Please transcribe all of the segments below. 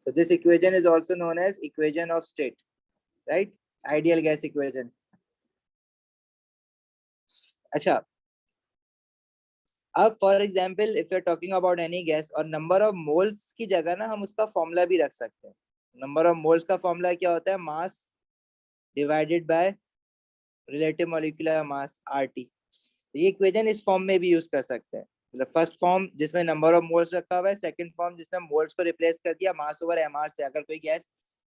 So this equation is also known as equation of state, right? Ideal gas equation. अच्छा, अब for example if you are talking about any gas और number of moles की जगह ना हम उसका formula भी रख सकते हैं. नंबर ऑफ मोल्स का फॉर्मूला क्या होता है? Mass divided by relative molecular mass RT. ये इक्वेशन इस फॉर्म में भी यूज कर सकते हैं. मतलब फर्स्ट फॉर्म जिसमें नंबर ऑफ मोल्स रखा हुआ है, सेकंड फॉर्म जिसमें मोल्स को रिप्लेस कर दिया मास ओवर mr से. अगर कोई गैस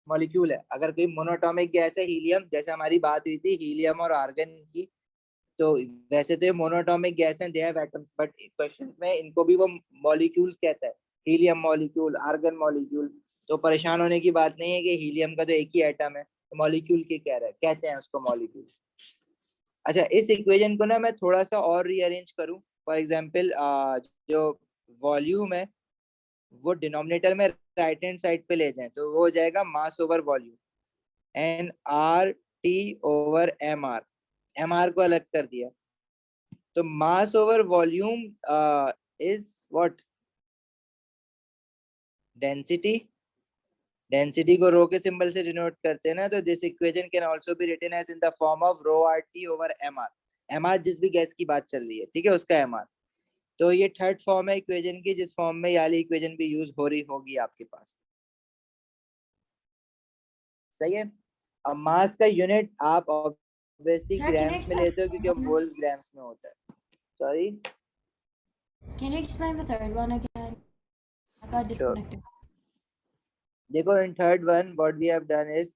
मॉलिक्यूल है, अगर कोई मोनोटॉमिक गैस है हीलियम, जैसे हमारी बात हुई थी हीलियम और आर्गन की, तो वैसे तो ये मोनोटॉमिक गैस हैं, they have atoms, but question में इनको भी वो मॉलिक्यूल्स कहता है, हीलियम मॉलिक्यूल, आर्गन मॉलिक्यूल. तो परेशान होने की बात नहीं है कि हीलियम का तो एक ही एटम है, तो मॉलिक्यूल के कह रहा है, कहते हैं उसको मॉलिक्यूल. अच्छा, इस इक्वेशन को ना मैं थोड़ा सा और रीअरेंज करूं. फॉर एग्जांपल जो वॉल्यूम है वो डिनोमिनेटर में राइट हैंड साइड पे ले जाएं तो वो हो जाएगा mass over volume, n R T over M R. M R को अलग कर दिया, तो mass over volume is what? Density. Density को रो के सिंबल से डिनोट करते हैं ना, तो this equation can also be written as in the form of rho R T over M R. M आर जिस भी गैस की बात चल रही है, ठीक है, उसका एम आर. तो ये थर्ड फॉर्म है इक्वेशन की, जिस फॉर्म में ये वाली इक्वेशन भी यूज हो रही होगी आपके पास. सही है. अब मास का यूनिट आप ऑब्वियसली ग्राम्स में लेते हो क्योंकि मोल्स ग्राम्स में होता है. Sorry, Can you explain the third one again? I got disconnected. देखो, in third one what we have done is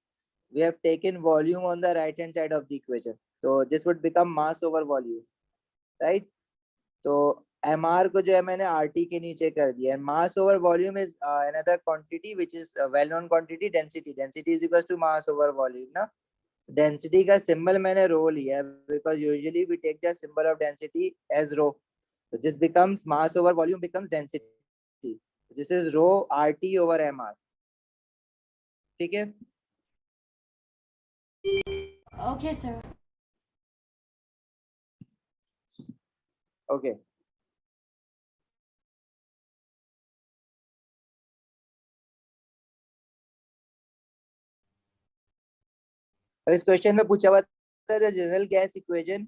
we have taken volume on the right hand side of the equation, so this would become mass over volume, right? तो mr को जो है मैंने rt के नीचे कर दिया. mass over volume is another quantity which is a well known quantity, density. Density is equals to mass over volume ना. डेंसिटी का सिंबल मैंने रो लिया है because usually we take the symbol of density as rho. so this becomes mass over volume becomes density. this is rho rt over mr. ठीक है. Okay, sir. Okay. इस question में पूछा हुआ था the general gas equation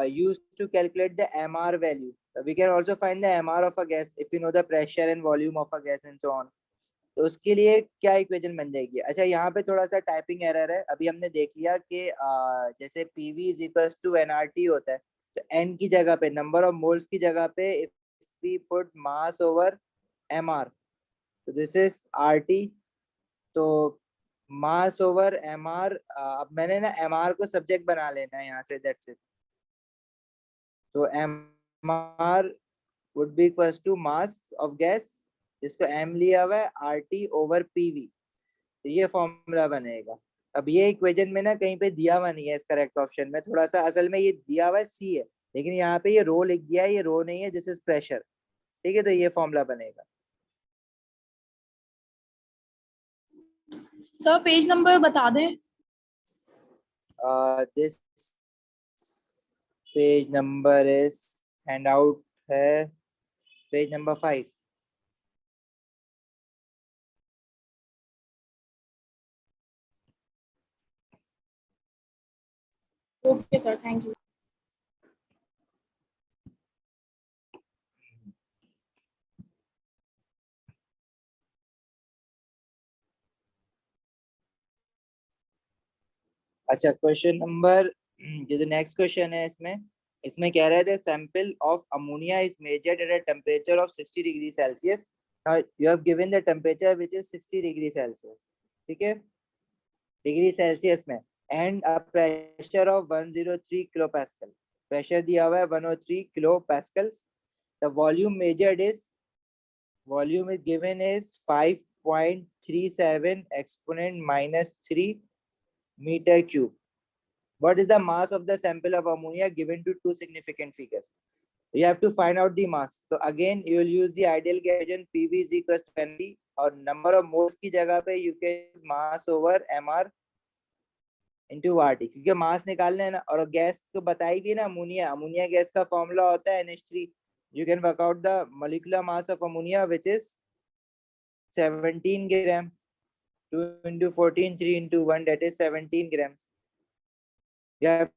used to calculate the mr value. We can also find the mr of a gas if you know the pressure and volume of a gas and so on. तो उसके लिए क्या equation बन जाएगी? अच्छा, यहाँ पे थोड़ा सा टाइपिंग एरर है. अभी हमने देख लिया कि जैसे PV is equals to nRT होता है, तो n की जगह पे, नंबर ऑफ मोल्स की जगह पे, if we put mass over mr, तो दिस इज RT. तो मास ओवर mr, अब मैंने ना mr को सब्जेक्ट बना लेना है यहाँ से, दैट्स इट. तो mr would be equals to mass of gas, जिसको m लिया हुआ है, RT ओवर PV. तो ये फॉर्मूला बनेगा. अब ये इक्वेशन में ना कहीं पे दिया हुआ नहीं है इस करेक्ट ऑप्शन में, थोड़ा सा असल में ये दिया हुआ है C है, लेकिन यहाँ पे ये रो लिख दिया है, ये रो नहीं है, दिस इज प्रेशर. ठीक है, तो ये फॉर्मूला बनेगा. सर पेज नंबर बता दें. This page number is handout है, page number 5. Okay sir, thank you. अच्छा, क्वेश्चन नंबर, ये जो नेक्स्ट क्वेश्चन है इसमें इसमें कह रहे थे sample of ammonia is measured at a temperature of 60 degree Celsius. You have given the temperature which is 60 degree Celsius. ठीक है, डिग्री सेल्सियस में, and a pressure of 103 kilo pascal. Pressure दिया हुआ है 103 kilo pascals. The volume measured is, volume is given is 5.37 exponent -3 meter cube. What is the mass of the sample of ammonia given to two significant figures? You have to find out the mass. So again you will use the ideal gas equation PV is equals to ND, और number of moles की जगह पे you can use mass over mr into RT, क्योंकि मास निकालना है ना. और gas तो बताई भी ना, अमोनिया, अमोनिया गैस का फॉर्मूला होता है NH3. You can work out the molecular mass of ammonia which is 17 gram. 2 into 14, 3 into 1, that is 17 grams. You have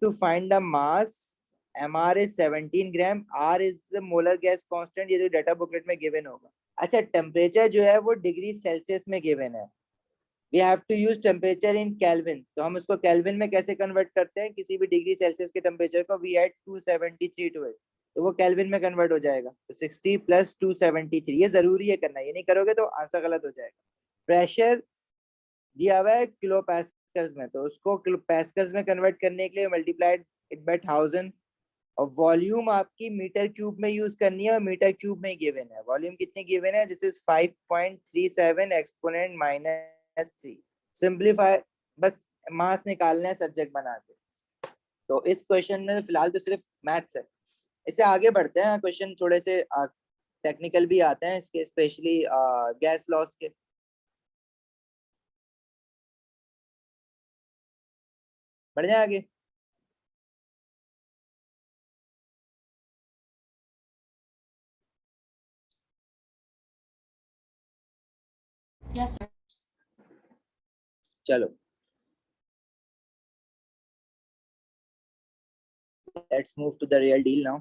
to find the mass. MR is 17 gram. R is the molar gas constant. ये जो data booklet में given होगा. अच्छा, temperature जो है वो degree Celsius में given है. We have to use temperature in kelvin. तो हम उसको केल्विन में कैसे कन्वर्ट करते हैं? किसी भी डिग्री सेल्सियस के टेम्परेचर को वी एड 273 टू इट, तो वो केल्विन में कन्वर्ट हो जाएगा. तो 60 प्लस 273, ये जरूरी है करना. ये नहीं करोगे तो आंसर गलत हो जाएगा. प्रेशर दिया हुआ है किलो पैस्कल्स में, तो उसको किलो पैस्कल्स में कन्वर्ट करने के लिए मल्टीप्लाइड इट बाय 1000. और वॉल्यूम आपकी मीटर क्यूब में यूज करनी है, और मीटर क्यूब में गिवन है. वॉल्यूम कितनी गिवन है? This is 5.37 exponent -3. सिंपलीफाई, बस मास निकालना है सब्जेक्ट बना के. तो इस क्वेश्चन में फिलहाल तो सिर्फ मैथ्स है. इससे आगे बढ़ते हैं. क्वेश्चन थोड़े से टेक्निकल भी आते हैं इसके, स्पेशली गैस लॉस के. बढ़ जाए आगे. Yes, sir. चलो, let's move to the real deal now.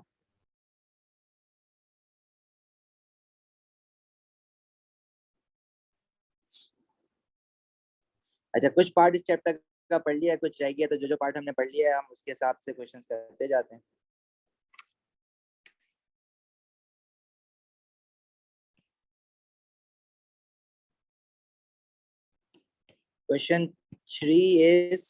अच्छा, कुछ पार्ट इस चैप्टर का पढ़ लिया है, कुछ रह गया, तो जो जो पार्ट हमने पढ़ लिया है हम उसके हिसाब से क्वेश्चंस करते जाते हैं. Question 3 is,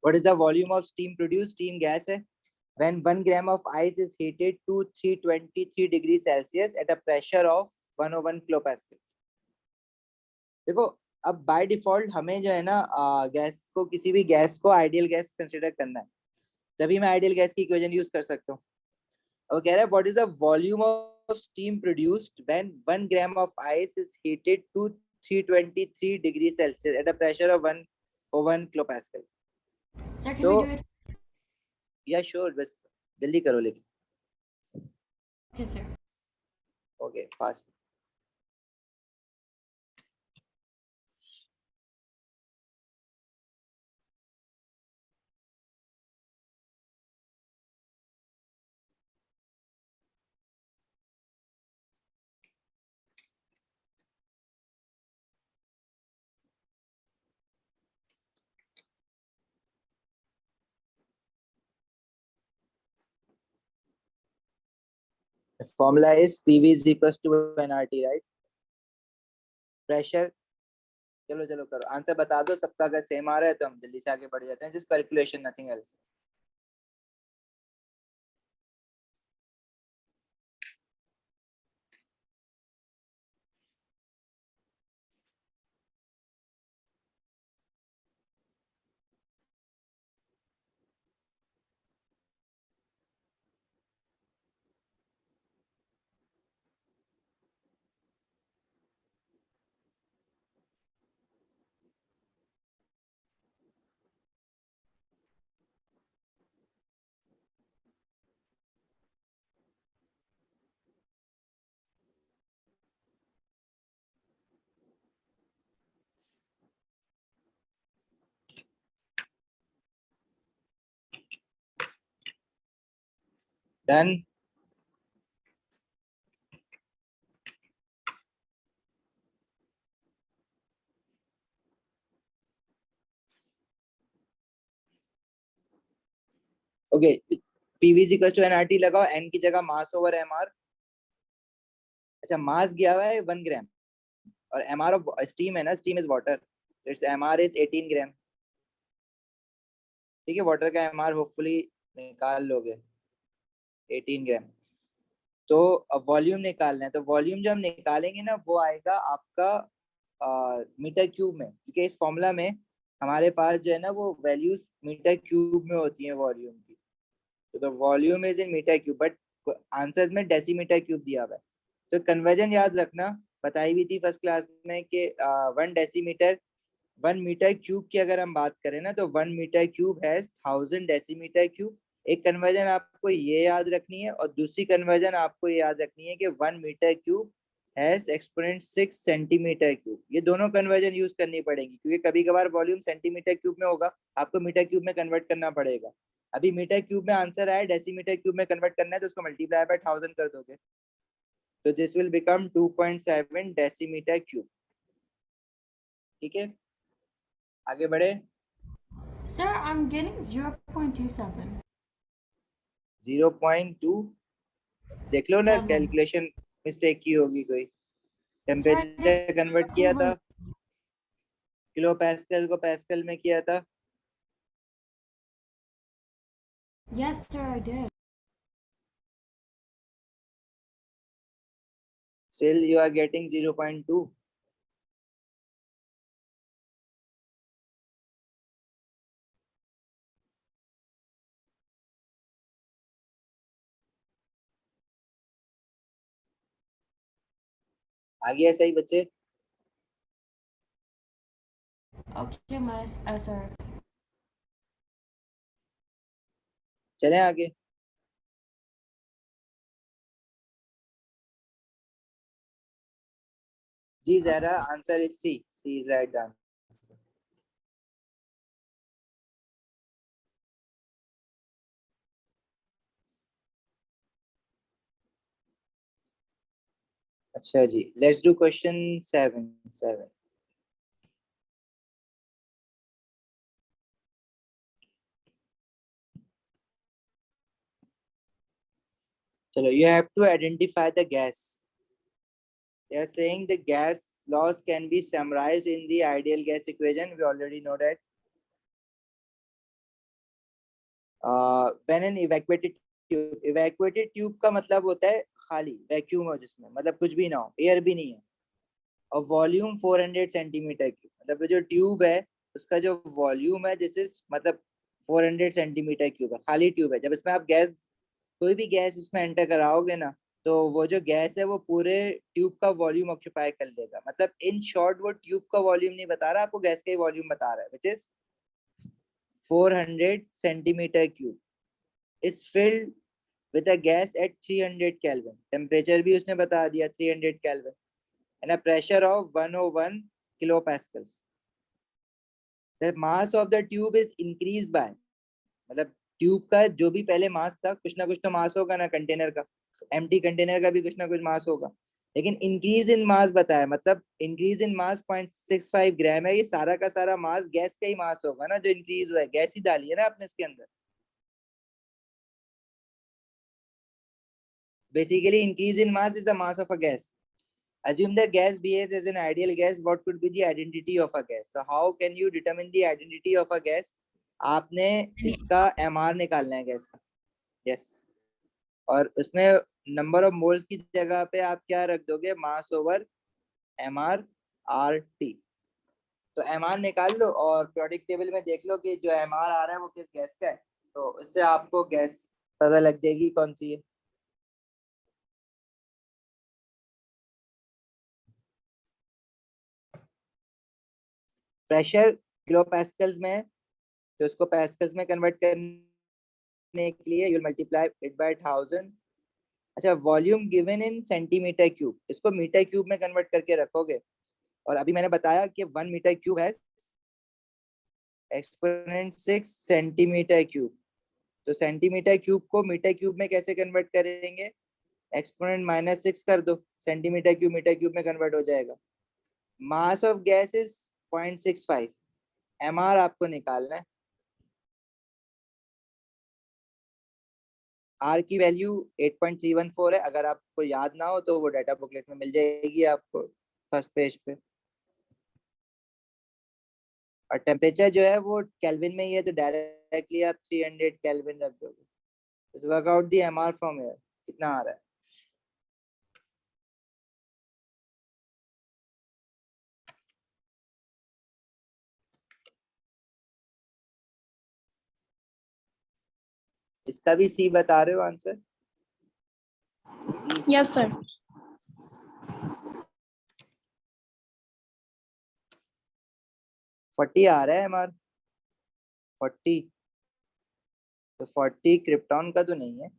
what is the volume of steam produced? Steam gas है. When 1 gram of ice is heated to 323 degrees Celsius at a pressure of 101 kilopascal. देखो, अब बाय डिफॉल्ट हमें जो है ना गैस को, किसी भी गैस को आइडियल गैस कंसिडर करना है, तभी मैं आइडियल गैस की इक्वेशन यूज कर सकता हूँ. और कह रहा है what is the volume of steam produced when 1 gram of ice is heated to 323 degree Celsius at a pressure of 101 kilopascal. Sir, can तो we do it? या श्योर, बस जल्दी करो लेकिन. Okay, sir. Okay, fast. The formula is PV is equals to nRT, right? Pressure. चलो चलो करो, answer बता दो. सबका अगर सेम आ रहा है तो हम जल्दी से आगे बढ़ जाते हैं. Just calculation, nothing else. Done. Okay, PV is equal to nRT लगाओ. एन की जगह मास ओवर एमआर. अच्छा, मास गया हुआ है 1 ग्राम, और एमआर ऑफ स्टीम है ना, steam is water, it's MR is 18 ग्राम. ठीक है, वाटर का एमआर होपफुली निकाल लोगे, 18 ग्राम. तो अब वॉल्यूम निकालना है. तो वॉल्यूम जो हम निकालेंगे ना वो आएगा आपका मीटर क्यूब में, क्योंकि इस फॉर्मूला में हमारे पास जो है ना वो वैल्यूज मीटर क्यूब में होती हैं वॉल्यूम की. तो the volume is in metre cube, but answers में डेसीमीटर क्यूब दिया हुआ है. तो कन्वर्जन याद रखना, बताई हुई थी फर्स्ट क्लास में कि 1 डेसीमीटर 1 मीटर क्यूब की अगर हम बात करें ना, तो 1 मीटर क्यूब है 1000 डेसीमीटर क्यूब, एक कन्वर्जन आपको ये याद रखनी है और दूसरी कन्वर्जन आपको ये याद रखनी है कि 1 metre cube has exponent 6 centimetre cube. ये दोनों कन्वर्जन यूज करनी पड़ेगी क्योंकि कभी कभार वॉल्यूम सेंटीमीटर क्यूब में होगा, आपको मीटर क्यूब में कन्वर्ट करना पड़ेगा। अभी मीटर क्यूब में आंसर आया, डेसीमीटर क्यूब में कन्वर्ट करना है तो उसको मल्टीप्लाई बाय 1000 कर दोगे, तो this will become 2.7 decimetre cube. ठीक है, आगे बढ़े। Sir, I'm getting 0.27. 0.2 देख लो ना, 7. कैलकुलेशन मिस्टेक की होगी कोई। Sir, I did temperature convert किया था, 0.1. किलो पैस्कल को पैस्कल में किया था। Yes, sir, I did. Still you are getting 0.2. आ गया सही बच्चे? Okay, sir. चलें आगे। जी जरा, answer is C, C is right answer. अच्छा जी, लेट्स डू क्वेश्चन 7। चलो, you have to identify the gas. They are saying the gas laws can be summarized in the ideal gas equation. We already know that. When an evacuated tube का मतलब होता है खाली, vacuum हो जिसमें मतलब कुछ भी ना हो, एयर भी नहीं है, और वॉल्यूम 400 सेंटीमीटर क्यूब। मतलब जो ट्यूब है उसका जो वॉल्यूम है दिस इज मतलब 400 सेंटीमीटर क्यूब है, खाली ट्यूब है। जब इसमें आप गैस, कोई भी गैस उसमें एंटर कराओगे ना, तो वो जो गैस है वो पूरे ट्यूब का वॉल्यूम ऑक्यूपाई कर लेगा। मतलब इन शॉर्ट वो ट्यूब का वॉल्यूम नहीं बता रहा, आपको गैस का ही वॉल्यूम बता रहा है, which is 400 centimetre cube is filled with a gas at 300 kelvin. Temperature भी उसने बता दिया 300 kelvin and a pressure of 101 kilopascals. The mass of the tube is increased by, मतलब ट्यूब का जो भी पहले मास था, कुछ ना कुछ तो मास होगा ना कंटेनर का, एम्प्टी कंटेनर का भी कुछ ना कुछ मास होगा, लेकिन इंक्रीज इन मास बताया, मतलब इंक्रीज इन मास 0.65 ग्राम है। ये सारा का सारा मास गैस का ही मास होगा ना जो इंक्रीज हुआ है, गैस ही डाली है ना आपने इसके अंदर। Basically increase in mass is the mass of a gas. Assume the gas behaves as an ideal gas. What could be the identity of a gas? So how can you determine the identity of a gas? आपने इसका MR निकालना है gas का। Yes. और उसमें number of moles की जगह पे आप क्या रख दोगे? मास ओवर MR RT। तो MR निकाल लो और प्रोडक्ट टेबल में देख लो कि जो MR आ रहा है वो किस गैस का है, तो इससे आपको गैस पता लग जाएगी कौन सी है। प्रेशर किलो पैस्कल्स में है, तो इसको पैस्कल्स में कन्वर्ट करने के लिए यू मल्टीप्लाई इट बाय 1000। अच्छा, volume given in centimetre cube, इसको मीटर क्यूब में कन्वर्ट करके रखोगे। और अभी मैंने बताया कि 1 मीटर क्यूब है एक्सपोनेंट 6 सेंटीमीटर क्यूब, तो सेंटीमीटर क्यूब को मीटर क्यूब में कैसे कन्वर्ट करेंगे? एक्सपोनेंट -6 कर दो, सेंटीमीटर क्यूब मीटर क्यूब में कन्वर्ट हो जाएगा। Mass of gas is 0.65, MR आपको निकालना है। आर की वैल्यू 8.314 है, अगर आपको याद ना हो तो वो डाटा बुकलेट में मिल जाएगी आपको फर्स्ट पेज पे। और टेम्परेचर जो है वो केल्विन में ही है, तो डायरेक्टली आप 300 केल्विन रख दोगे। इस work out the MR from here, कितना आ रहा है? इसका भी सी बता रहे हो आंसर? Yes sir. 40 आ रहा है एमआर, 40। तो 40 क्रिप्टॉन का तो नहीं है।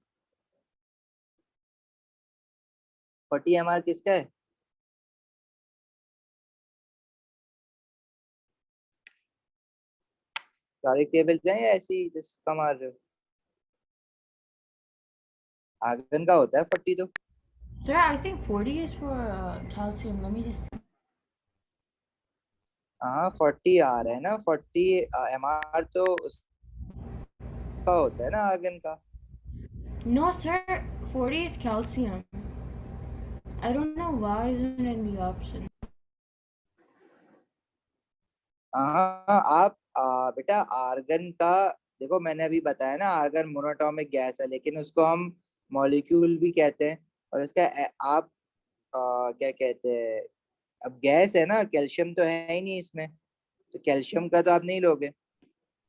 40 MR किसका है? टॉरिक टेबल जाए या ऐसे ही जिसका मार रहे हो? आर्गन का होता है 40 तो। Sir, I think 40 is for calcium. Let me just see. हाँ 40 आ रहा है ना, 40 MR तो उसका होता है ना आर्गन का। No, sir, 40 is calcium. I don't know why isn't it in the option. हाँ आप बेटा आर्गन का देखो, मैंने अभी बताया ना, आर्गन मोनोटॉमिक गैस है, लेकिन उसको हम मॉलिक्यूल भी कहते हैं। और इसका आप क्या कहते हैं, अब गैस है ना, कैल्शियम तो है ही नहीं इसमें, तो कैल्शियम का तो आप नहीं लोगे।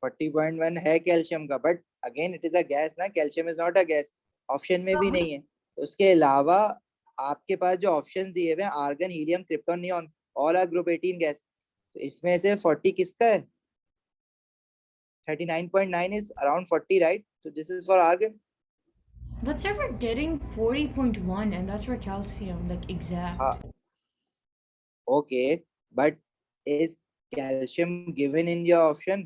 40.1 है कैल्शियम का, but again it is a gas ना, calcium is not a gas, option में भी नहीं है। उसके अलावा आपके पास जो ऑप्शन दिए हुए हैं, argon, helium, krypton, neon, all are group 18 gas. तो इसमें से 40 किसका है? 39.9 is around 40, right? So this is for argon. But sir, we're getting 40.1, and that's for calcium, like Uh, exact. okay, but is calcium given in your option?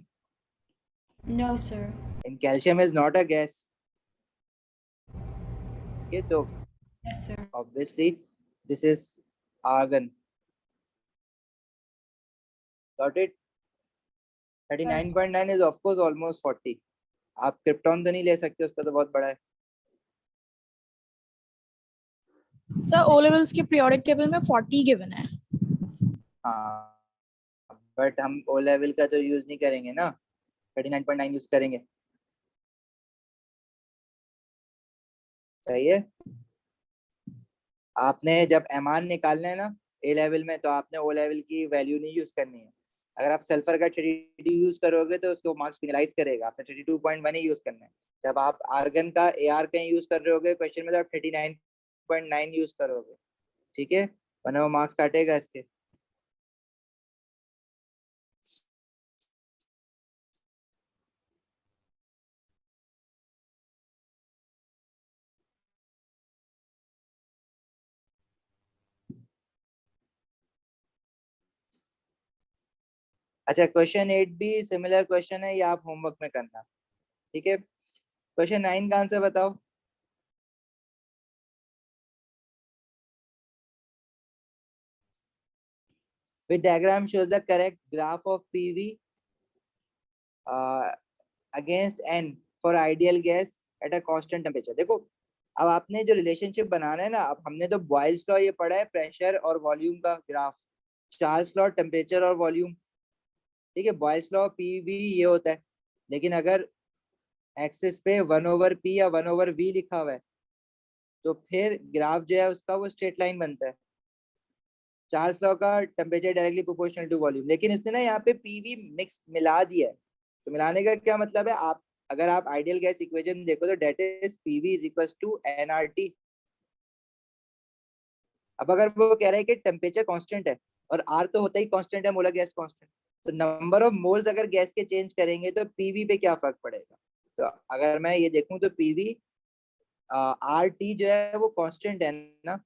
No, sir. And calcium is not a gas. Okay, so Yes, sir. obviously this is argon. Got it? Yes. 39.9 is of course almost 40. आप krypton तो नहीं ले सकते, उसका तो बहुत बड़ा है। सर ओ लेवल्स के पीरियोडिक टेबल में 40 गिवन है। हाँ, बट हम ओ लेवल का तो यूज नहीं करेंगे ना, 39.9 यूज करेंगे। सही है। आपने जब एमान निकालना है ना ए लेवल में, तो आपने ओ लेवल की वैल्यू नहीं यूज करनी है। अगर आप सल्फर का 32 यूज करोगे तो उसको मार्क्स पेनलाइज करेगा, आपने 32.1 ही यूज करना है। जब आप आर्गन का ए आर कहीं यूज कर रहे होगे क्वेश्चन में, तो आप 39.9 यूज करोगे, ठीक है, वरना वो मार्क्स काटेगा इसके। अच्छा, क्वेश्चन 8 भी सिमिलर क्वेश्चन है, ये आप होमवर्क में करना, ठीक है। क्वेश्चन 9 का आंसर बताओ। Which diagram shows the correct graph of PV against N for ideal gas at a constant temperature? देखो, अब आपने जो रिलेशनशिप बनाना है ना, अब हमने तो बॉयल्स लॉ ये पढ़ा है, प्रेशर और वॉल्यूम का ग्राफ, चार्ल्स लॉ टेम्परेचर और वॉल्यूम, ठीक है। बॉयल्स लॉ PV ये होता है, लेकिन अगर एक्सिस पे 1/P या 1/V लिखा हुआ है, तो फिर ग्राफ जो है उसका वो स्ट्रेट लाइन बनता है। चार्ल्स लॉ का temperature directly proportional to volume, लेकिन इसने ना यहाँ पे पीवी मिक्स मिला दिया है। तो मिलाने का क्या मतलब है, आप अगर आप आइडियल गैस इक्वेशन देखो तो that is PV is equal to nRT. अब अगर वो कह रहा है कि टेम्परेचर कांस्टेंट है और आर तो होता ही कांस्टेंट है, मोलर गैस कांस्टेंट, तो नंबर ऑफ मोल्स अगर गैस के चेंज करेंगे तो पीवी पे क्या फर्क पड़ेगा। तो अगर मैं ये देखूं तो पीवी आर टी जो है वो कांस्टेंट है ना,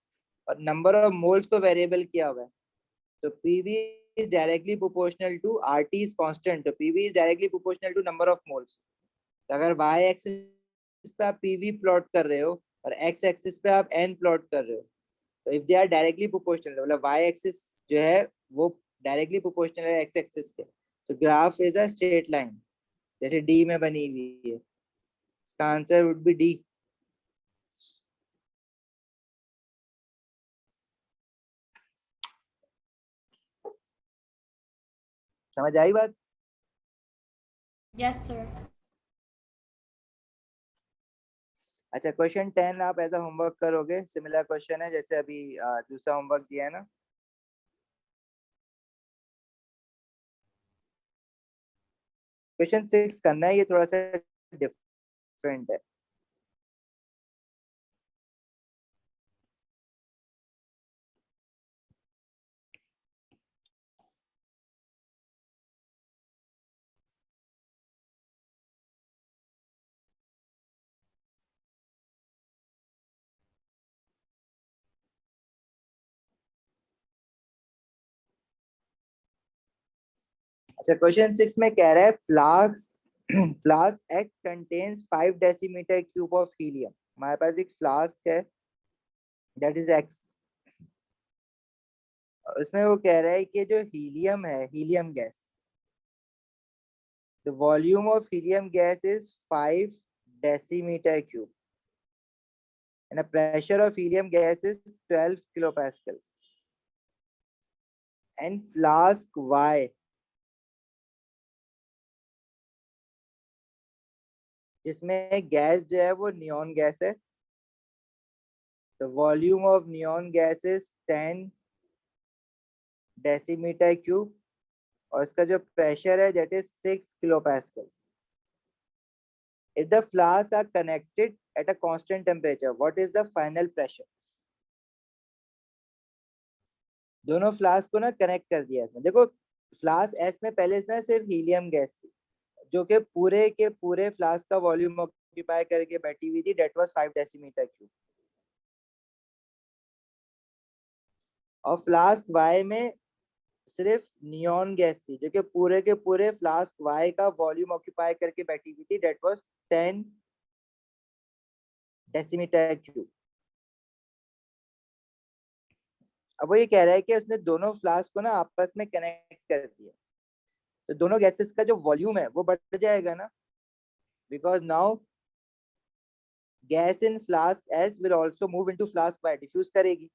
और नंबर ऑफ मोल्स को वेरिएबल किया हुआ है, तो PV is directly proportional to RT is constant, तो PV is directly proportional to number of moles। तो अगर y एक्सिस पे आप PV प्लॉट कर रहे हो और x एक्सिस पे आप N प्लॉट कर रहे हो, तो if they are directly proportional, मतलब y एक्सिस जो है वो डायरेक्टली प्रोपोर्शनल है x एक्सिस के, तो graph is a straight line, जैसे D में बनी हुई है। इसका आंसर वुड बी D। समझ आई बात? Yes, sir. अच्छा, क्वेश्चन 10 आप ऐसा होमवर्क करोगे, सिमिलर क्वेश्चन है जैसे अभी दूसरा होमवर्क दिया है ना। क्वेश्चन 6 करना है, ये थोड़ा सा डिफरेंट है। अच्छा, क्वेश्चन 6 में कह रहा है flask x contains 5 decimetre cube of helium. हमारे पास एक फ्लास्क है दैट इज एक्स, उसमें वो कह रहा है कि जो हीलियम है, helium gas, the volume of helium gas is 5 decimetre cube and the pressure of helium gas is 12 kilopascals and flask Y जिसमें गैस जो है वो नियॉन गैस है, the volume of neon gas is 10 decimetre cube और इसका जो pressure है that is 6 kilopascals. If the flasks are connected at a constant temperature, what is the final pressure? दोनों फ्लास्क को ना कनेक्ट कर दिया इसमें। देखो फ्लास्क एस में पहले इसमें सिर्फ हीलियम गैस थी जो कि पूरे के पूरे फ्लास्क का वॉल्यूम ऑक्यूपाई करके बैठी हुई थी, डेट वाज 5 डेसीमीटर क्यूब। और फ्लास्क वाई में सिर्फ नियॉन गैस थी जो कि पूरे के पूरे फ्लास्क वाई का वॉल्यूम ऑक्यूपाई करके बैठी हुई थी, डेट वाज 10 डेसीमीटर क्यूब। अब वो ये कह रहा है कि उसने दोनों फ्लास्क को ना आपस में कनेक्ट कर दिया, तो दोनों गैसेस का जो वॉल्यूम है वो बढ़ जाएगा ना, because now gas in flask X will also move into flask Y, diffuse करेगी।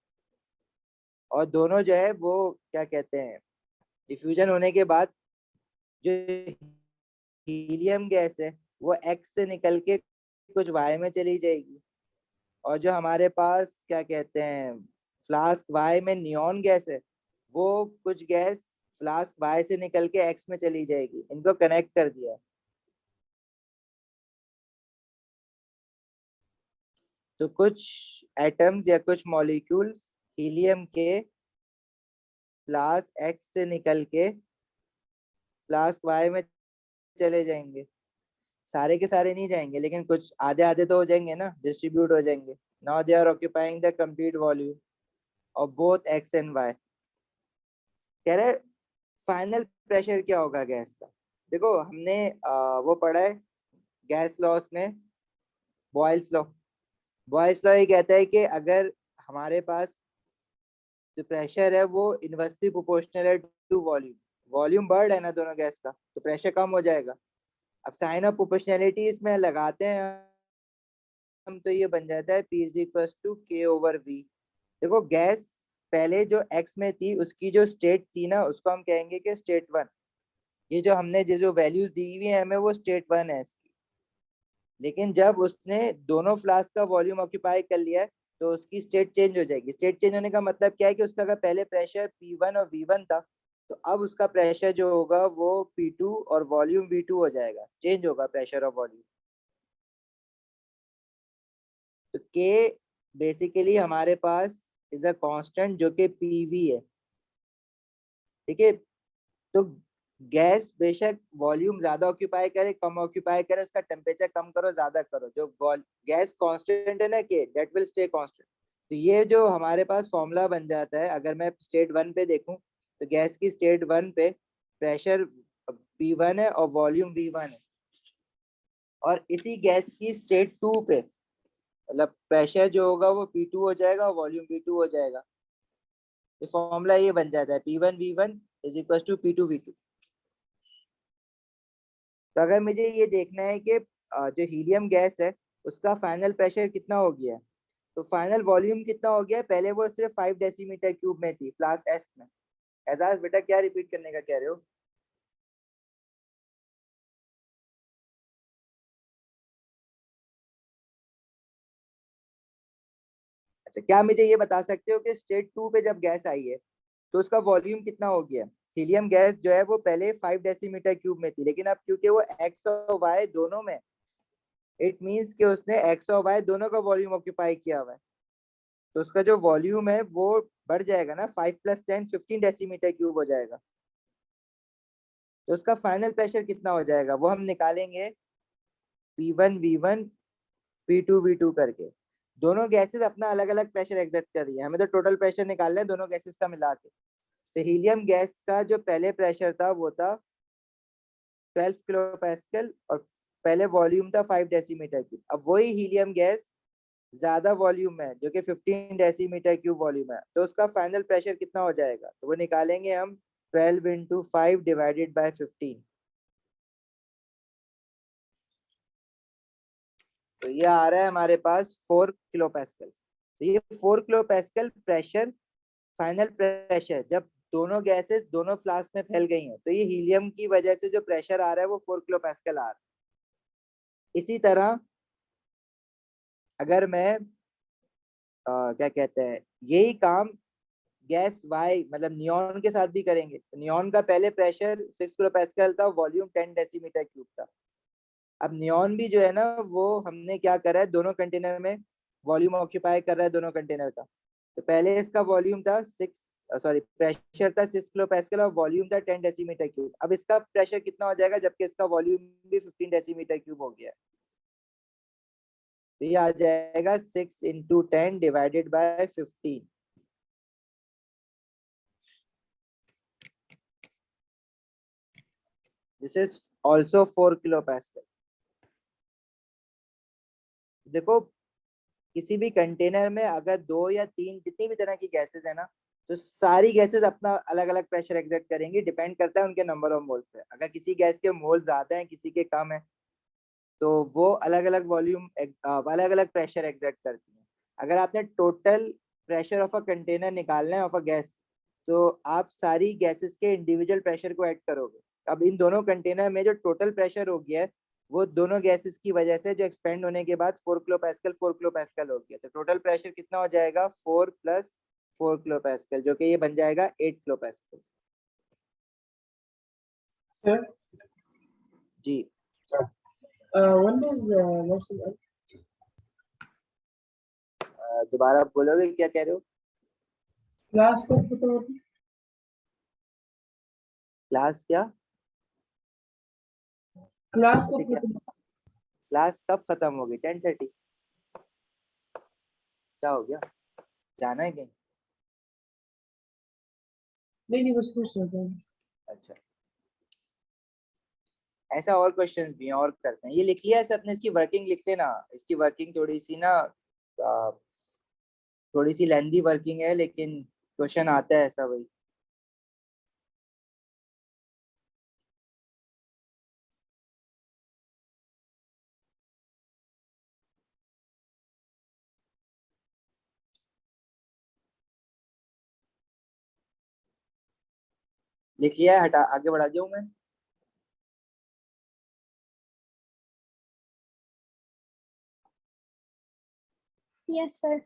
और दोनों जो है वो क्या कहते हैं, डिफ्यूजन होने के बाद जो हीलियम गैस है वो एक्स से निकल के कुछ वाई में चली जाएगी, और जो हमारे पास क्या कहते हैं फ्लास्क वाई में नियॉन गैस है वो कुछ गैस फ्लास्क वाई से निकल के एक्स में चली जाएगी। इनको कनेक्ट कर दिया। तो कुछ एटम्स या कुछ मॉलिक्यूल्स हीलियम के फ्लास्क एक्स से निकल के फ्लास्क वाई में चले जाएंगे। सारे के सारे नहीं जाएंगे लेकिन कुछ आधे आधे तो हो जाएंगे ना, डिस्ट्रीब्यूट हो जाएंगे। Now they are occupying the complete volume of both X and Y. कह रहे फाइनल प्रेशर क्या होगा गैस का। देखो हमने वो पढ़ा है गैस लॉस में, बॉयल्स लॉ। बॉयल्स लॉ ये कहता है कि अगर हमारे पास जो प्रेशर है वो इनवर्सली प्रोपोर्शनल है टू वॉल्यूम, वॉल्यूम बढ़ है ना दोनों गैस का, तो प्रेशर कम हो जाएगा। अब साइन ऑफ प्रोपोर्शनैलिटी इसमें लगाते हैं हम, तो ये बन जाता है P is equal to K over V। देखो गैस पहले जो x में थी उसकी जो स्टेट थी ना उसको हम कहेंगे कि स्टेट 1। ये जो हमने जो वैल्यूज दी हुई है हमें वो स्टेट 1 है इसकी। लेकिन जब उसने दोनों फ्लास्क का वॉल्यूम ऑक्यूपाई कर लिया है तो उसकी स्टेट चेंज हो जाएगी। स्टेट चेंज होने का मतलब क्या है कि उसका अगर पहले प्रेशर P1 और V1 था तो अब उसका प्रेशर जो होगा वो P2 और वॉल्यूम V2 हो जाएगा, चेंज होगा प्रेशर और वॉल्यूम। तो K बेसिकली हमारे पास इज अ कांस्टेंट जो कि PV है, ठीक है। तो गैस बेशक वॉल्यूम ज्यादा ऑक्यूपाई करे कम ऑक्यूपाई करे, उसका टेम्परेचर कम करो ज्यादा करो, जो गैस कांस्टेंट है ना के दैट विल स्टे कांस्टेंट। तो ये जो हमारे पास फॉर्मूला बन जाता है, अगर मैं स्टेट 1 पे देखूं तो गैस की स्टेट 1 पे प्रेशर P1 है और वॉल्यूम V1 है, और इसी गैस की स्टेट 2 पे मतलब प्रेशर जो होगा वो P2 हो जाएगा और वॉल्यूम V2 हो जाएगा। तो फॉर्मूला ये बन जाता है P1 V1 is equal to P2 V2। तो अगर मुझे ये देखना है कि जो हीलियम गैस है उसका फाइनल प्रेशर कितना हो गया है, तो फाइनल वॉल्यूम कितना हो गया है, पहले वो सिर्फ 5 डेसीमीटर क्यूब में थी फ्लास्क एस में। एजाज बेटा क्या रिपीट करने का कह रहे हो? अच्छा, क्या मुझे ये बता सकते हो कि स्टेट 2 पे जब गैस आई है तो उसका वॉल्यूम कितना हो गया? हीलियम गैस जो है वो पहले 5 डेसीमीटर क्यूब में थी, लेकिन अब क्योंकि वो एक्स और वाई दोनों में, इट मींस कि उसने एक्स और वाई दोनों का वॉल्यूम ऑक्यूपाई किया हुआ है, तो उसका जो वॉल्यूम है वो बढ़ जाएगा ना, 5 + 10 15 डेसीमीटर क्यूब हो जाएगा। तो उसका फाइनल प्रेशर कितना हो जाएगा वो हम निकालेंगे P1 V1 P2 V2 करके। दोनों गैसेस अपना अलग अलग प्रेशर एग्जर्ट कर रही है, हमें तो टोटल प्रेशर निकालना है दोनों गैसेस का मिला के। तो हीलियम गैस का जो पहले प्रेशर था वो था 12 किलो पैस्कल और पहले वॉल्यूम था 5 डेसीमीटर क्यूब। अब वही हीलियम गैस ज्यादा वॉल्यूम में जो कि 15 डेसीमीटर क्यूब वॉल्यूम है, तो उसका फाइनल प्रेशर कितना हो जाएगा? तो वो निकालेंगे हम 12 इंटू 5 डिवाइडेड बाय 15। तो ये आ रहा है हमारे पास 4 किलो पैस्कल। तो ये 4 kilo Pascal pressure, final pressure जब दोनों गैसेस दोनों फ्लास्क में फैल गई हैं, तो ये हीलियम की वजह से जो प्रेशर आ रहा है वो 4 किलो पैस्कल आ रहा है। इसी तरह अगर मैं क्या कहते हैं, यही काम गैस वाई मतलब नियॉन के साथ भी करेंगे। तो नियॉन का पहले प्रेशर 6 किलो पैस्कल था, वॉल्यूम 10 डेसीमीटर क्यूब था। अब नियॉन भी जो है ना, वो हमने क्या करा है, दोनों कंटेनर में वॉल्यूम ऑक्यूपाई कर रहा है दोनों कंटेनर का। तो पहले इसका वॉल्यूम था प्रेशर था 6 किलो पैस्कल और वॉल्यूम था 10 डेसीमीटर क्यूब। अब इसका प्रेशर कितना हो जाएगा जबकि इसका वॉल्यूम भी 15 डेसीमीटर क्यूब हो गया है? तो ये आ जाएगा 6 into 10 divided by 15। This is also 4 kilo Pascal. देखो, किसी भी कंटेनर में अगर 2 या 3 जितनी भी तरह की गैसेस है ना, तो सारी गैसेस अपना अलग अलग प्रेशर एग्जर्ट करेंगी, डिपेंड करता है उनके नंबर ऑफ मोल्स पे। अगर किसी गैस के मोल ज्यादा हैं, किसी के कम है, तो वो अलग अलग वॉल्यूम अलग अलग प्रेशर एग्जर्ट करती हैं। अगर आपने total pressure of a container निकालना है ऑफ अ गैस, तो आप सारी गैसेस के इंडिविजुअल प्रेशर को ऐड करोगे। अब इन दोनों कंटेनर में जो टोटल प्रेशर हो गया है, वो दोनों गैसेस की वजह से जो एक्सपेंड होने के बाद 4 किलो पैस्कल 4 किलो पैस्कल हो गया। तो टोटल प्रेशर कितना हो जाएगा? 4 प्लस 4 किलो पैस्कल, जो कि ये बन जाएगा 8 किलो पैस्कल। Sir, जी when does the lesson end? दोबारा आप बोलोगे, क्या कह रहे हो? Class कब खत्म होती है? क्लास क्या? Class ऐसे कब क्या? खत्म होती क्लास कब खत्म होगी? 10:30। क्या हो गया, जाना है कहीं? नहीं, बस पूछ रहा था। अच्छा, ऐसा और क्वेश्चंस भी हैं और करते हैं। ये लिख लिया ऐसे अपने, इसकी वर्किंग लिख लेना। इसकी वर्किंग थोड़ी सी ना थोड़ी सी लेंदी वर्किंग है, लेकिन क्वेश्चन आता है ऐसा वही। लिख लिया है, हटा आगे बढ़ा जाऊं मैं? Yes, sir.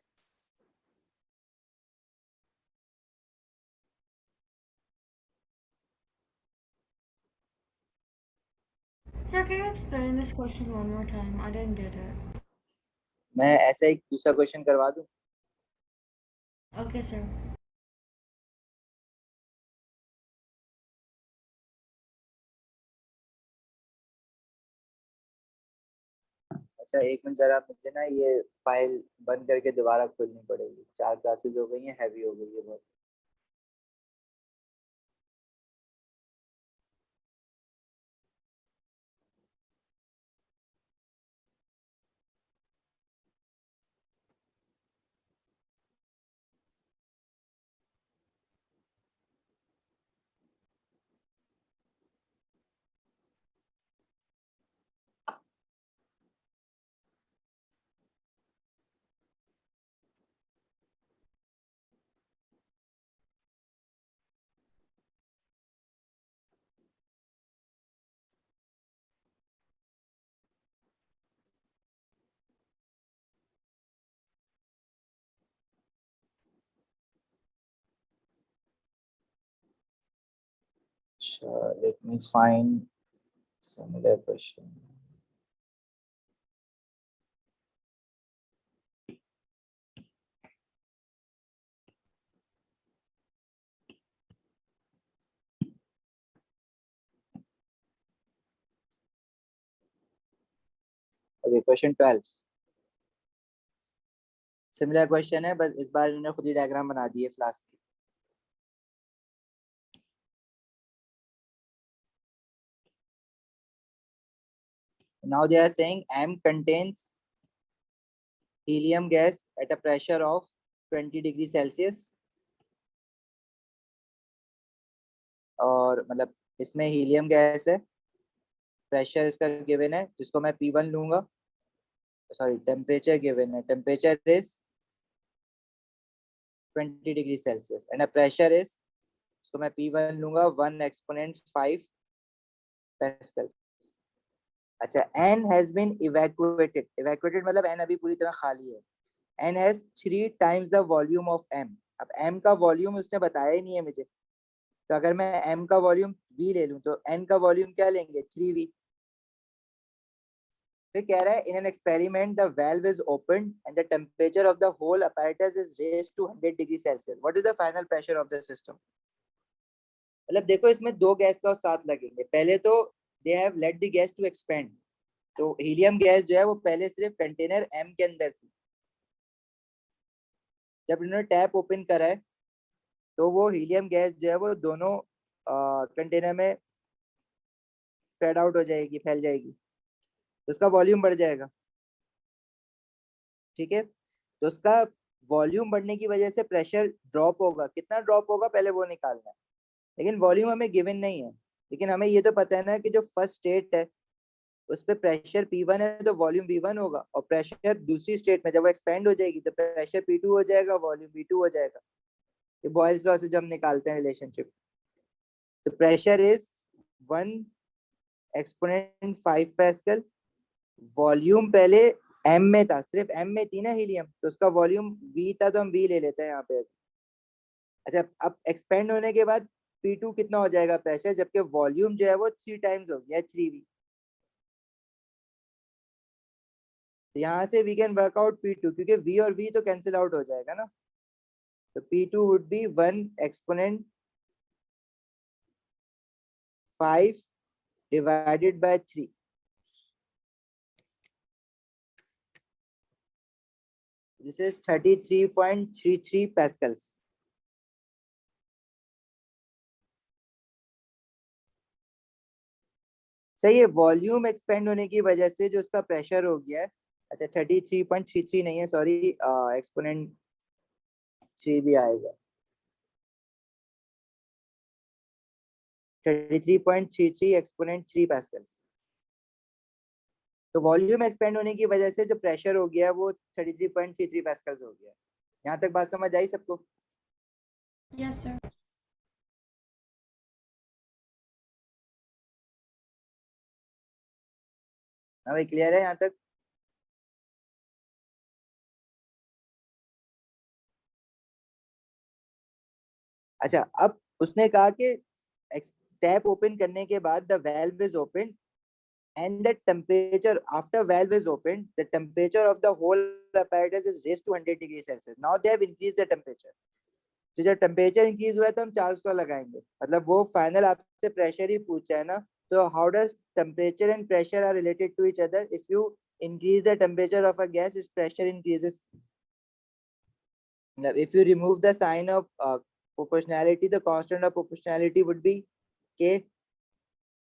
Sir, can you explain this question one more time? I didn't get it. मैं ऐसा एक दूसरा क्वेश्चन करवा दूं? Okay, sir. अच्छा, एक मिनट जरा, मुझे ना ये फाइल बंद करके दोबारा खोलनी पड़ेगी। 4 क्लासेस हो गई हैं, हैवी हो गई है बहुत। अच्छा, let me find similar question. Okay, question 12 similar question है, बस इस बार इन्होंने खुद ही डायग्राम बना दिए फ्लास्क की। Now they are saying M contains helium gas at a pressure of 20 degree Celsius. और मतलब इसमें हीलियम गैस है, प्रेशर इसका गिवन है जिसको मैं P1 लूंगा, सॉरी टेम्परेचर गिवन है, temperature is 20 degree Celsius and pressure is, इसको मैं P1 लूंगा 1 एक्सपोनेंट 5 पास्कल। अच्छा, N has been evacuated, evacuated मतलब N अभी पूरी तरह खाली है, N has 3 times the volume of M। अब M का वॉल्यूम उसने बताया ही नहीं है मुझे, तो अगर मैं M का वॉल्यूम V ले लूं तो N का वॉल्यूम क्या लेंगे 3V। फिर कह रहा है in an experiment the valve is open and the temperature of the whole apparatus is raised to 100 degree Celsius, what is the final pressure of the system. मतलब देखो इसमें दो गैस लॉ साथ लगेंगे, पहले तो they have let the gas to expand, तो helium gas जो है वो पहले सिर्फ कंटेनर M के अंदर थी, जब इन्होंने टैप ओपन करा है तो वो हीलियम गैस जो है वो दोनों कंटेनर में स्प्रेड आउट हो जाएगी, फैल जाएगी, तो उसका वॉल्यूम बढ़ जाएगा। ठीक है, तो उसका वॉल्यूम बढ़ने की वजह से प्रेशर ड्रॉप होगा, कितना ड्रॉप होगा पहले वो निकालना है, लेकिन वॉल्यूम हमें गिवन नहीं है, लेकिन हमें ये तो पता है ना कि जो फर्स्ट स्टेट है उस पे प्रेशर P1 है तो वॉल्यूम V1 होगा, और प्रेशर दूसरी स्टेट में जब वो एक्सपेंड हो जाएगी तो प्रेशर P2 हो जाएगा, वॉल्यूम V2 हो जाएगा। ये बॉयल्स लॉ से जब हम निकालते हैं रिलेशनशिप, तो pressure is 1 exponent 5 pascal, volume पहले M में था, सिर्फ M में थी ना हीलियम, तो उसका वॉल्यूम V था, तो हम V ले लेते हैं यहाँ पे। अच्छा, अब एक्सपेंड होने के बाद P2 कितना हो जाएगा प्रेशर, जबकि वॉल्यूम जो है वो 3 टाइम्स हो गया 3V। तो यहाँ से we can work out P2, क्योंकि V और V तो कैंसिल आउट हो जाएगा ना, तो P2 would be 1 exponent 5 divided by 3, this is 33.33 pascals. सही है, वॉल्यूम एक्सपेंड होने की वजह से जो उसका प्रेशर हो गया है, अच्छा 33.33 नहीं है, सॉरी एक्सपोनेंट 3 भी आएगा, 33.33 एक्सपोनेंट 3 पास्कल्स। तो वॉल्यूम एक्सपेंड होने की वजह से जो प्रेशर हो गया वो 33.33 पास्कल्स हो गया। यहाँ तक बात समझ आई सबको? Yes, sir. हाँ भाई, क्लियर है यहाँ तक? अच्छा, अब उसने कहा कि टैप ओपन करने के बाद the valve is open and the temperature after valve is opened, the temperature of the whole apparatus is raised to 100 degrees Celsius. Now they have increased the temperature. तो जब टेम्परेचर इंक्रीज हुआ है तो हम 400 लगाएंगे, मतलब वो फाइनल आपसे प्रेशर ही पूछा है ना, तो how does temperature and pressure are related to each other, if you increase the temperature of a gas its pressure increases, if you remove the sign of proportionality the constant of proportionality would be K।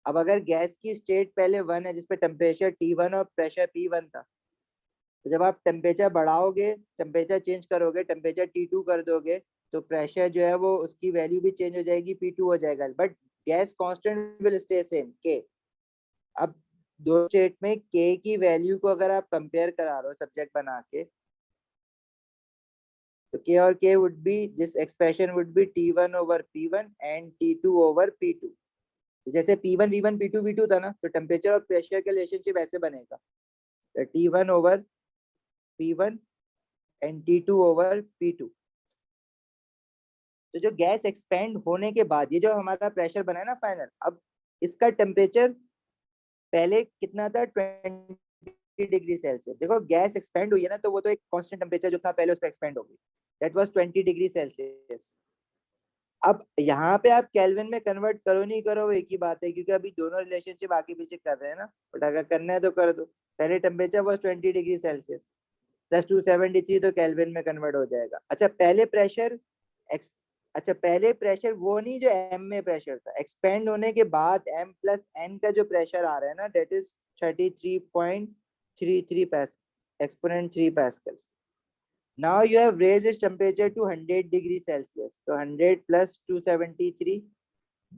अब अगर gas की state पहले 1 है जिसपे temperature T1 और pressure P1 था, तो जब आप टेम्परेचर बढ़ाओगे, टेम्परेचर चेंज करोगे, टेम्परेचर T2 कर दोगे, तो प्रेशर जो है वो उसकी वैल्यू भी चेंज हो जाएगी, P2 हो जाएगा, but gas constant will stay same K। अब दो स्टेट में K की वैल्यू को अगर आप कंपेयर करा रहे हो सब्जेक्ट बना के, तो K और K would be, this expression would be T1 over P1 and T2 over P2। जैसे P1 V1 P2 V2 था ना, तो टेम्परेचर और प्रेशर का रिलेशनशिप ऐसे बनेगा, तो T1 over P1 and T2 over P2। तो जो गैस एक्सपेंड होने के बाद ये जो हमारा प्रेशर बना है ना फाइनल, अब इसका टेम्परेचर पहले कितना था 20 डिग्री सेल्सियस, देखो गैस एक्सपेंड हुई है ना, तो वो तो एक कांस्टेंट टेम्परेचर जो था पहले उस पर एक्सपेंड हो गई, दैट वाज 20 डिग्री सेल्सियस। अब यहाँ पे आप केल्विन में कन्वर्ट करो नहीं करो वो एक ही बात है, क्योंकि अभी दोनों रिलेशनशिप आगे पीछे कर रहे हैं ना, बट अगर करना है तो कर दो। पहले temperature was 20 degree Celsius plus 273, तो केल्विन में कन्वर्ट हो जाएगा। अच्छा, पहले प्रेशर अच्छा पहले प्रेशर वो नहीं जो m में प्रेशर था, एक्सपेंड होने के बाद m प्लस n का जो प्रेशर आ रहा है ना, that is 33.33 pascal exponent 3 pascals. Now you have raised its temperature to 100 degree Celsius. तो 100 plus 273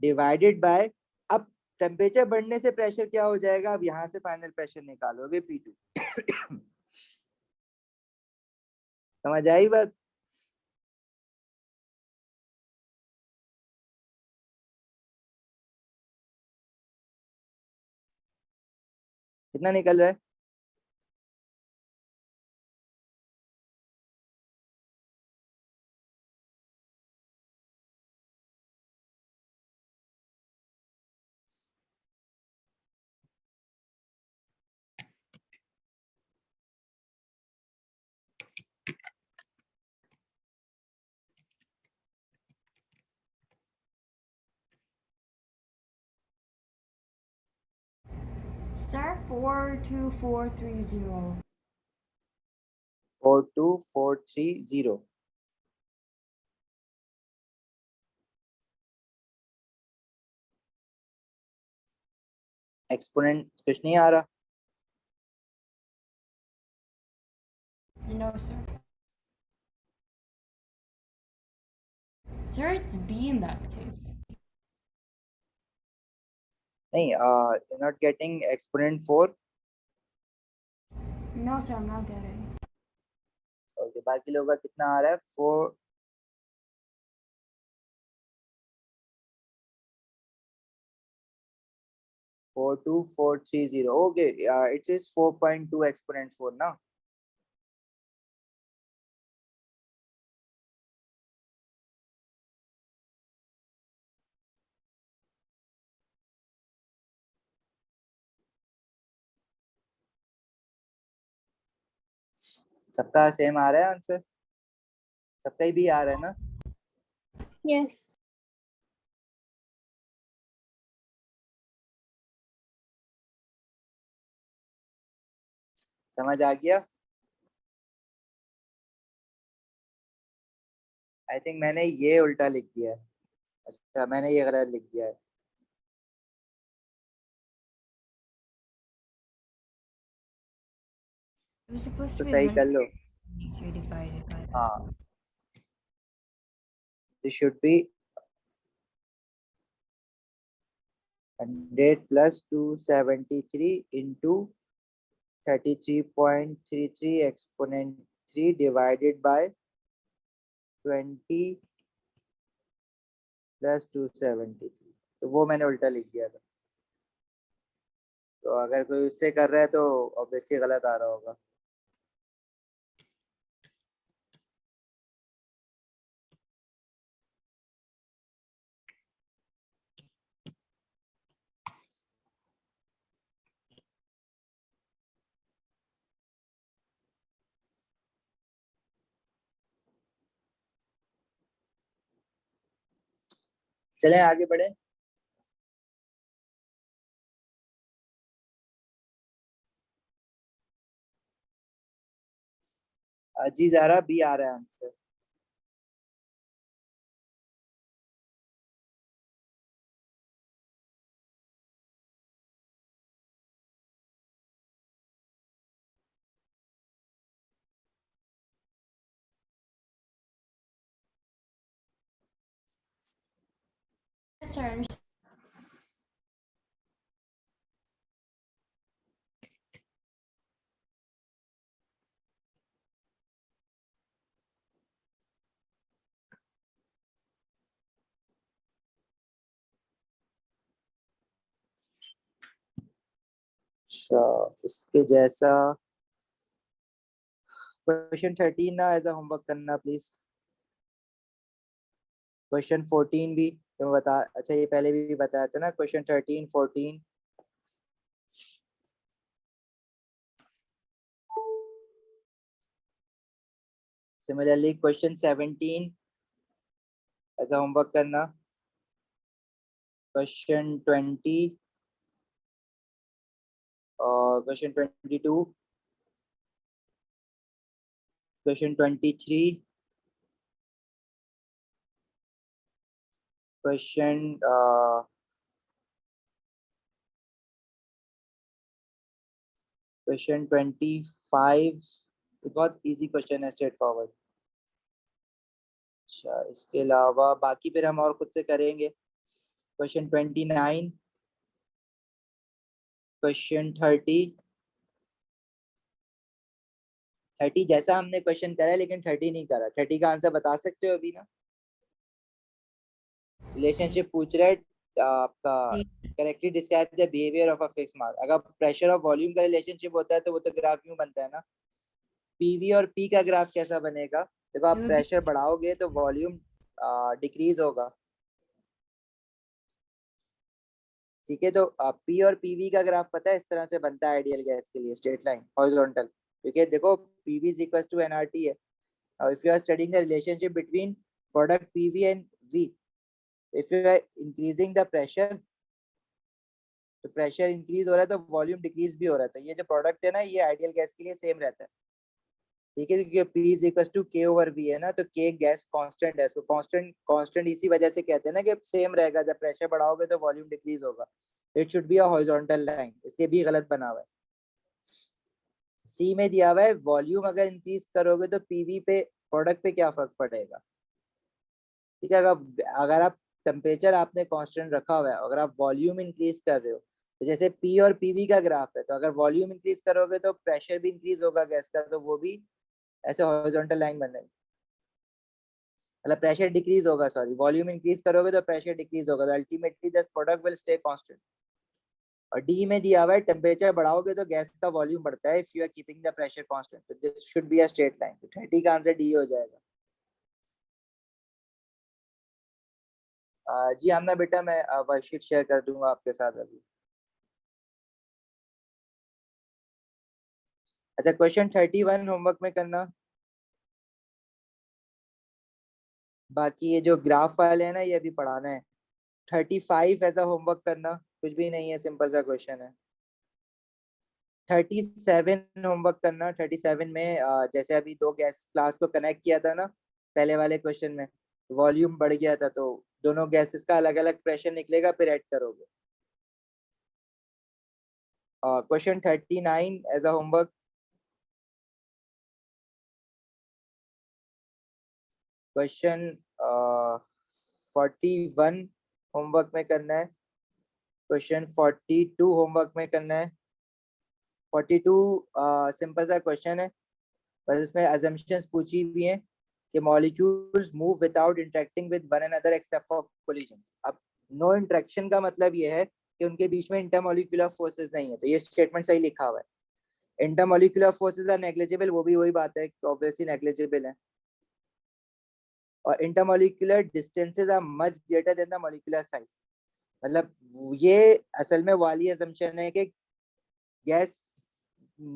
divided by, अब टेम्परेचर बढ़ने से प्रेशर क्या हो जाएगा, अब यहाँ से फाइनल प्रेशर निकालोगे P2. समझ आई बात? कितना निकल रहा है? Star 42430. 42430. एक्सपोनेंट कुछ नहीं आ रहा. No, sir. Sir, it's B in that case. नहीं, you're not getting exponent 4. No, sir, I'm not getting. Okay, बाकी लोगों का कितना आ रहा है? 4. Four two four three zero. Okay, it is 4.2 exponent 4 now. सबका सेम आ रहा है आंसर? सबका ही भी आ रहा है ना? Yes. समझ आ गया? आई थिंक मैंने ये उल्टा लिख दिया है. अच्छा, मैंने ये गलत लिख दिया है. It was supposed तो to be सही कर लो. 123 divided by that. हाँ, this should be 100 plus 273 into 33.33 exponent 3 divided by 20 plus 273. तो वो मैंने उल्टा लिख दिया था. तो अगर कोई उससे कर रहा है तो ऑब्वियसली गलत आ रहा होगा. चलें आगे बढ़े. जी ज़ारा, बी आ रहा है answer. Yes, sir, I understand. अच्छा, इसके जैसा क्वेश्चन 13 ना एज अ होमवर्क करना प्लीज. क्वेश्चन 14 भी तो बता. अच्छा, ये पहले भी बताया था ना, question 13 14. Similarly question 17 as a homework करना. क्वेश्चन 20 और क्वेश्चन 22, क्वेश्चन 23, क्वेश्चन क्वेश्चन 25 बहुत इजी क्वेश्चन है, स्ट्रेट फॉरवर्ड। अच्छा, इसके अलावा बाकी फिर हम और खुद से करेंगे। क्वेश्चन 29, क्वेश्चन 30 जैसा हमने क्वेश्चन करा है, लेकिन 30 नहीं करा। 30 का आंसर बता सकते हो अभी ना? रिलेशनशिप पूछ रहा है आपका, correctly describe the behaviour of a fix mass. अगर प्रेशर और वॉल्यूम का रिलेशनशिप होता है तो वो तो ग्राफ यूं बनता है ना। पीवी और पी का ग्राफ कैसा बनेगा? देखो, आप प्रेशर बढ़ाओगे तो वॉल्यूम डिक्रीज होगा, ठीक है। तो पी और पीवी का ग्राफ पता है, इस तरह से बनता है आइडियल गैस के लिए, स्ट्रेट लाइन हॉरिजॉन्टल। क्योंकि देखो, PV is equal to nRT है। If you are studying the relationship between product PV and V, if you are increasing the pressure, तो प्रेशर इंक्रीज हो रहा है तो वॉल्यूम डिक्रीज भी हो रहा है। तो ये जो प्रोडक्ट है ना, ये आइडियल गैस के लिए सेम रहता है, ठीक है। क्योंकि P is equal to K over V है ना, तो K गैस कांस्टेंट है। सो कांस्टेंट कांस्टेंट इसी वजह से कहते हैं ना कि सेम रहेगा, जब प्रेशर बढ़ाओगे तो वॉल्यूम डिक्रीज होगा। It should be a horizontal line, इसलिए भी गलत बना हुआ है। सी में दिया हुआ है वॉल्यूम अगर इंक्रीज करोगे तो पीवी पे, प्रोडक्ट पे क्या फर्क पड़ेगा, ठीक है। अगर अगर आप टेम्परेचर आपने कांस्टेंट रखा हुआ है, अगर आप वॉल्यूम इंक्रीज कर रहे हो, तो जैसे पी और पीवी का ग्राफ है, तो अगर वॉल्यूम इंक्रीज करोगे तो प्रेशर भी इंक्रीज होगा गैस का, तो वो भी ऐसे हॉरिजॉन्टल लाइन बनेगी। मतलब प्रेशर डिक्रीज होगा, सॉरी, वॉल्यूम इंक्रीज करोगे तो प्रेशर डिक्रीज होगा, तो ultimately this product will stay constant. और डी में दिया हुआ है टेम्परेचर बढ़ाओगे तो गैस का वॉल्यूम बढ़ता है, if you are keeping the pressure constant, तो this should be a straight line. तो 30 का आंसर डी हो जाएगा। जी आमना बेटा, मैं वर्कशीट शेयर कर दूंगा आपके साथ अभी। अच्छा, क्वेश्चन 31 होमवर्क में करना। बाकी ये जो ग्राफ वाले हैं ना, ये अभी पढ़ाना है। 35 ऐसा होमवर्क करना, कुछ भी नहीं है, सिंपल सा क्वेश्चन है। 37 होमवर्क करना। 37 में जैसे अभी दो गैस क्लास को कनेक्ट किया था ना, पहले वाले क्वेश्चन में वॉल्यूम बढ़ गया था, तो दोनों गैसेस का अलग अलग प्रेशर निकलेगा, फिर ऐड करोगे। Question 39 as a homework. Question 41 homework में करना है। क्वेश्चन 42 होमवर्क में करना है। 42 सिंपल सा क्वेश्चन है, बस इसमें assumptions पूछी हुई हैं कि molecules move without interacting with one another except for collisions। अब no interaction का मतलब ये है कि उनके बीच में intermolecular forces नहीं है, तो ये स्टेटमेंट सही लिखा हुआ है। intermolecular forces are negligible, वो भी वही बात है कि obviously negligible है। और intermolecular distances are much greater than the molecular size। मतलब ये असल में वाली assumption है कि gas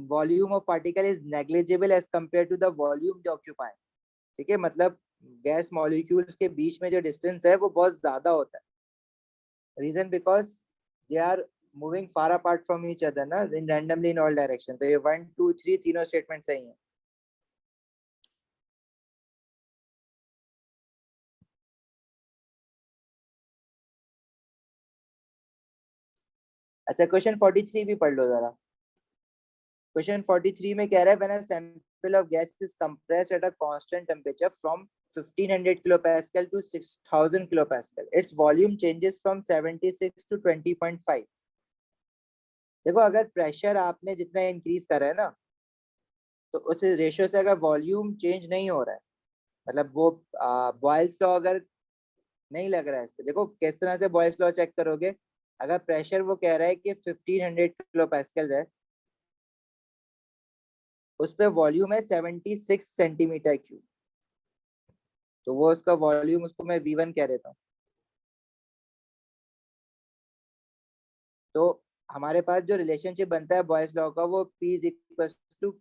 volume of particle is negligible as compare to the volume they occupy, ठीक है। मतलब गैस मॉलिक्यूल्स के बीच में जो डिस्टेंस है वो बहुत ज्यादा होता है। Reason because they are moving far apart from each other ना, in randomly in all direction. तो ये 1 2 3 तीनों स्टेटमेंट सही है। अच्छा, क्वेश्चन 43 भी पढ़ लो जरा। क्वेश्चन 43 में कह रहा है, when a sample of gas is compressed at a constant temperature from 1500 kilopascal to 6000 kilopascal, its volume changes from 76 to 20.5। देखो, अगर प्रेशर आपने जितना इंक्रीज करा है ना, तो उस रेशियो से अगर वॉल्यूम चेंज नहीं हो रहा है, मतलब वो बॉयल्स लॉ अगर नहीं लग रहा है इस पे। देखो किस तरह से बॉयल्स लॉ चेक करोगे, अगर प्रेशर वो कह रहा है कि 1500 किलो पैस्कल है, उस पे वॉल्यूम है 76 सेंटीमीटर क्यूब, तो वो उसका वॉल्यूम, उसको मैं V1 कह देता हूँ। तो हमारे पास जो रिलेशनशिप बनता है बॉयल्स लॉ का, वो P is equal to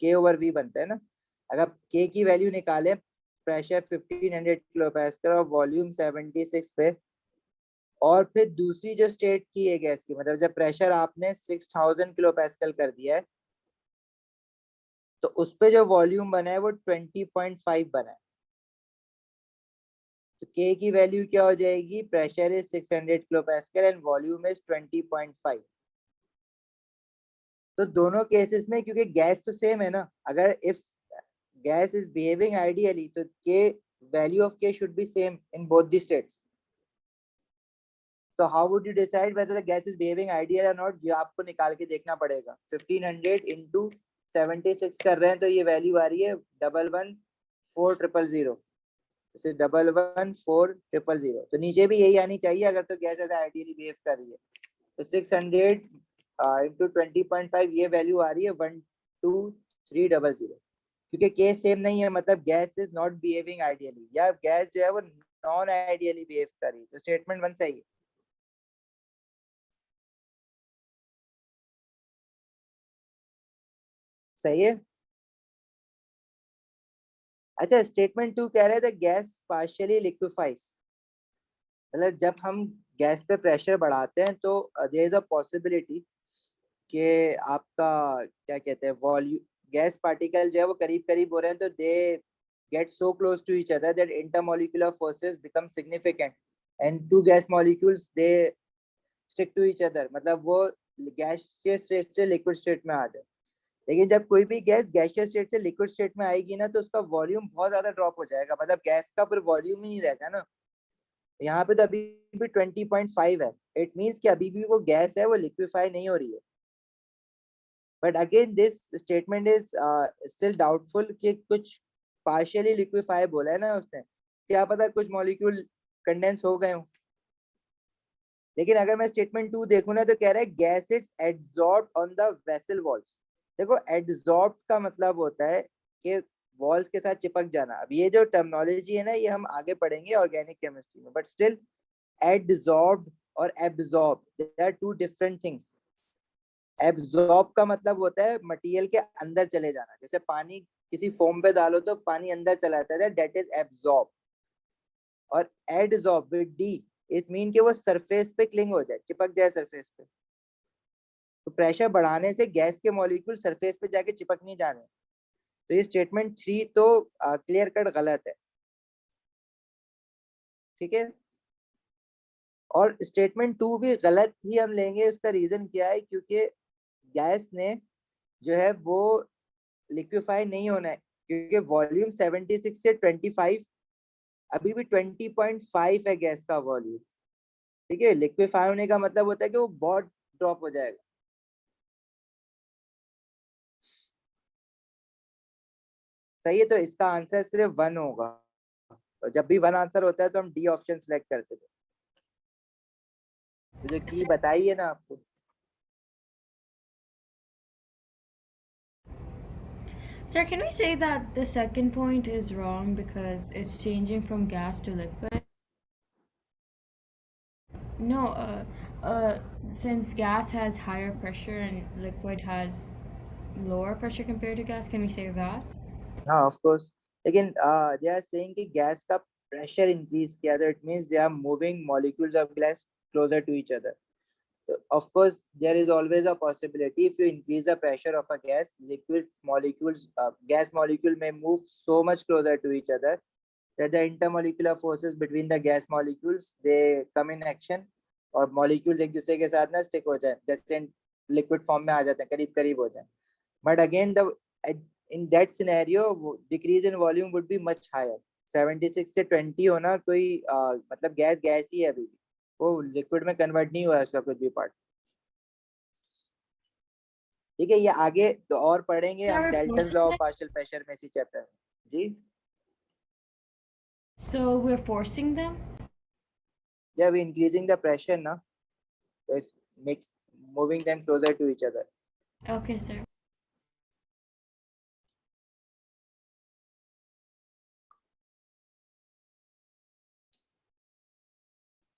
K over V बनता है ना। अगर K की वैल्यू निकाले, प्रेशर 1500 किलो पैस्कल और वॉल्यूम 76 पे, और फिर दूसरी जो स्टेट की है गैस की, मतलब जब प्रेशर आपने 6000 किलो पैस्कल कर दिया है, तो उस पे जो वॉल्यूम बना है वो 20.5 बना है, तो K की वैल्यू क्या हो जाएगी, pressure is 600 kilo pascal and volume is 20.5। तो दोनों केसेस में क्योंकि गैस तो सेम है ना, अगर if gas is behaving ideally तो K value of K should be same in both the states. तो how would you decide whether the gas is behaving ideal और नॉट, ये आपको निकाल के देखना पड़ेगा। 1500 इंटू 76 कर रहे हैं तो ये वैल्यू आ रही है 114000, जैसे 114000। तो नीचे भी यही आनी चाहिए अगर तो गैस ऐसा आइडियली बिहेव कर रही है। तो 600 इंटू 20.5 ये वैल्यू आ रही है 12300, क्योंकि केस सेम नहीं है, मतलब gas is not behaving ideally, या गैस जो है वो नॉन आइडियली बिहेव कर रही है। तो स्टेटमेंट 1 सही है। सही है। अच्छा, स्टेटमेंट 2 कह रहे थे गैस पार्शियली लिक्विफाइज, मतलब जब हम गैस पे प्रेशर बढ़ाते हैं तो देयर इज अ पॉसिबिलिटी कि आपका क्या कहते हैं वॉल्यूम, गैस पार्टिकल जो है वो करीब करीब हो रहे हैं, तो दे get so close to each other that intermolecular forces become significant and two gas molecules they stick to each other, मतलब वो गैसियस स्टेट से लिक्विड स्टेट में आ जाए। लेकिन जब कोई भी गैस गैसियस स्टेट से लिक्विड स्टेट में आएगी ना तो उसका वॉल्यूम बहुत ज्यादा ड्रॉप हो जाएगा, मतलब गैस का फिर वॉल्यूम ही नहीं रहेगा ना। यहाँ पे तो अभी भी 20.5 है, इट मीन्स कि अभी भी वो गैस है वो लिक्विफाई नहीं हो रही है। But again this statement is still doubtful कि कुछ पार्शियली लिक्विफाई बोला है ना उसने, क्या पता कुछ मॉलिक्यूल कंडेंस हो गए हो। लेकिन अगर मैं स्टेटमेंट 2 देखूं ना तो कह रहा है gas it's adsorbed on the vessel walls. देखो एड्सॉर्ब्ड का मतलब होता है कि वॉल्स के साथ चिपक जाना। अब ये जो टर्मिनोलॉजी है ना ये हम आगे पढ़ेंगे ऑर्गेनिक केमिस्ट्री में, बट स्टिल एड्सॉर्ब्ड और absorbed they are two different things. Absorb का मतलब होता है मटेरियल के अंदर चले जाना, जैसे पानी किसी फोम पे डालो तो पानी अंदर चला जाता है, दैट इज एब्सॉर्ब। और एडसॉर्ब विद डी इट मीन कि वो सरफेस पे क्लिंग हो जाए, चिपक जाए सरफेस पे। तो प्रेशर बढ़ाने से गैस के मॉलिक्यूल सरफेस पे जाके चिपक नहीं जाने। तो ये स्टेटमेंट 3 तो क्लियर कट गलत है, ठीक है। और स्टेटमेंट 2 भी गलत ही हम लेंगे, उसका रीजन क्या है, क्योंकि गैस ने जो है वो लिक्विफाई नहीं होना है, क्योंकि वॉल्यूम 76 से 25, अभी भी 20.5 है गैस का वॉल्यूम, ठीक है। लिक्विफाई होने का मतलब होता है कि वो बहुत ड्रॉप हो जाएगा। सही है, तो इसका आंसर सिर्फ 1 होगा। तो जब भी 1 आंसर होता है तो हम डी ऑप्शन सिलेक्ट करते थे। तो जो की बताई है ना आपको। Sir, can we say that the second point is wrong because it's changing from gas to liquid? No, since gas has higher pressure and liquid has lower pressure compared to gas, can we say that? हाँ of course, लेकिन they are saying कि gas का pressure increase किया, तो it means they are moving molecules of gas closer to each other. So of course, there is always a possibility if you increase the pressure of a gas, liquid molecules, gas molecule may move so much closer to each other that the intermolecular forces between the gas molecules they come in action और molecules एक दूसरे के साथ ना stick हो जाए, जैसे liquid form में आ जाते हैं, करीब करीब हो जाए। But again, the in that scenario, decrease in volume would be much higher. 76 से 20 होना कोई मतलब गैस गैस ही है अभी भी, वो लिक्विड में कन्वर्ट नहीं हुआ है उसका कुछ भी पार्ट, ठीक है। ये आगे तो और पढ़ेंगे हम Dalton law of partial pressure में इसी चैप्टर में जी। So we're forcing them? जब इंक्रीजिंग द प्रेशर ना तो it's make moving them closer to each other. Okay, sir.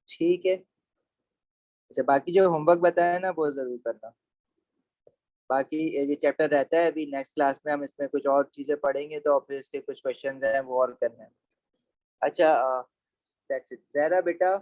ठीक है, अच्छा बाकी जो होमवर्क बताया ना वो जरूर करना। बाकी ये चैप्टर रहता है, अभी नेक्स्ट क्लास में हम इसमें कुछ और चीजें पढ़ेंगे तो फिर इसके कुछ क्वेश्चंस हैं वो और करना है। अच्छा दैट्स इट। जहरा बेटा